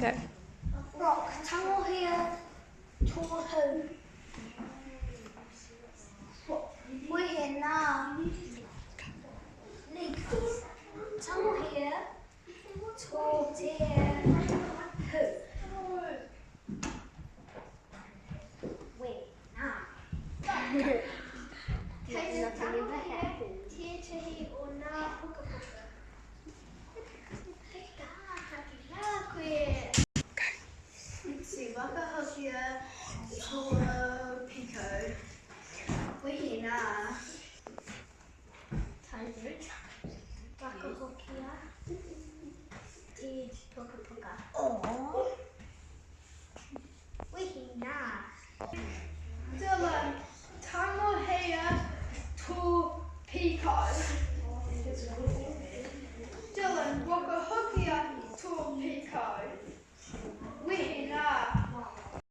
Go. Rock. Tangohia. Tohu. We're here now. Link. Tangohia. Totara. Wait, now. Whakahokia, Totara, Pico. We're here now. Whakahokia, Tid, Puka. Oh. We're here now. Dylan, Tangohia to Pico. Dylan, whakahokia to Pico.